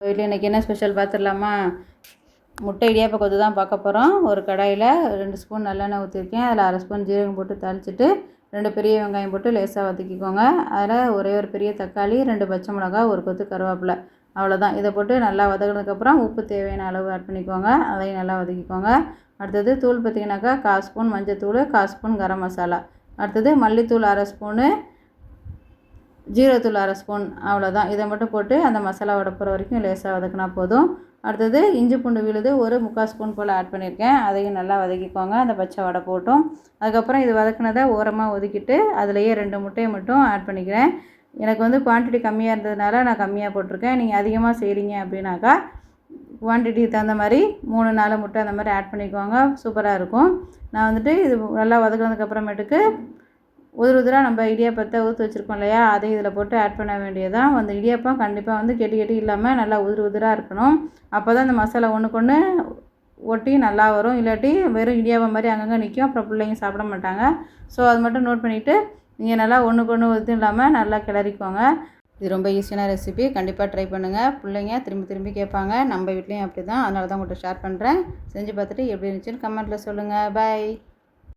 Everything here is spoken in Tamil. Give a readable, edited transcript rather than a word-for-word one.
வீட்டில் இன்றைக்கி என்ன ஸ்பெஷல் பார்த்துடலாமா? முட்டை இடியாப்ப கொத்து தான் பார்க்க போகிறோம். ஒரு கடாயில் 2 ஸ்பூன் நல்லெண்ணெய் ஊற்றிருக்கேன். அதில் 1/2 ஸ்பூன் ஜீரகம் போட்டு தாளிச்சிட்டு 2 பெரிய வெங்காயம் போட்டு லேசாக வதக்கிக்கோங்க. அதில் ஒரே ஒரு பெரிய தக்காளி, 2 பச்சை மிளகாய், ஒரு கொத்து கருவேப்பிலை, அவ்வளோதான். இதை போட்டு நல்லா வதக்கினதுக்கப்புறம் உப்பு தேவையான அளவு ஆட் பண்ணிக்கோங்க. அதையும் நல்லா வதக்கிக்கோங்க. அடுத்தது தூள் பார்த்திங்கனாக்கா 1/4 ஸ்பூன் மஞ்சத்தூள், 1/4 ஸ்பூன் கரம் மசாலா, அடுத்தது மல்லித்தூள் 1/2 ஸ்பூனு, ஜீரகத்தூள் 1/2 ஸ்பூன், அவ்வளோதான். இதை மட்டும் போட்டு அந்த மசாலா வடப்புற வரைக்கும் லேசாக வதக்கினா போதும். அடுத்தது இஞ்சி பூண்டு விழுது ஒரு 3/4 ஸ்பூன் போல் ஆட் பண்ணியிருக்கேன். அதையும் நல்லா வதக்கிக்கோங்க, அந்த பச்சை வடை போட்டும். அதுக்கப்புறம் இது வதக்கினதை ஓரமாக ஒதுக்கிட்டு அதிலேயே 2 முட்டையை மட்டும் ஆட் பண்ணிக்கிறேன். எனக்கு வந்து குவான்டிட்டி கம்மியாக இருந்ததுனால நான் கம்மியாக போட்டிருக்கேன். நீங்கள் அதிகமாக செய்கிறீங்க அப்படின்னாக்கா குவான்டிட்டிக்கு தகுந்த மாதிரி 3-4 முட்டை அந்த மாதிரி ஆட் பண்ணிக்கோங்க, சூப்பராக இருக்கும். நான் வந்துட்டு இது நல்லா வதக்கினதுக்கப்புறமேட்டுக்கு உதிராக நம்ம இடியாப்பத்தை ஊற்றி வச்சுருக்கோம் இல்லையா, அதையும் இதில் போட்டு ஆட் பண்ண வேண்டியதான். அந்த இடியாப்பம் கண்டிப்பாக வந்து கெட்டி இல்லாமல் நல்லா உதிராக இருக்கணும். அப்போ தான் இந்த மசாலா ஒன்றுக்கு ஒன்று ஒட்டி நல்லா வரும். இல்லாட்டி வெறும் இடியாப்பம் மாதிரி அங்கங்கே நிற்கும், அப்புறம் பிள்ளைங்க சாப்பிட மாட்டாங்க. ஸோ அது மட்டும் நோட் பண்ணிவிட்டு நீங்கள் நல்லா ஒன்றுக்கு ஒன்று இது இல்லாமல் நல்லா கிளறிக்கோங்க. இது ரொம்ப ஈஸியான ரெசிபி, கண்டிப்பாக ட்ரை பண்ணுங்கள். பிள்ளைங்க திரும்பி கேட்பாங்க. நம்ம வீட்லேயும் அப்படி தான், அதனால தான் உங்கள்கிட்ட ஷேர் பண்ணுறேன். செஞ்சு பார்த்துட்டு எப்படி இருந்துச்சுன்னு கமெண்ட்டில் சொல்லுங்கள். பாய்.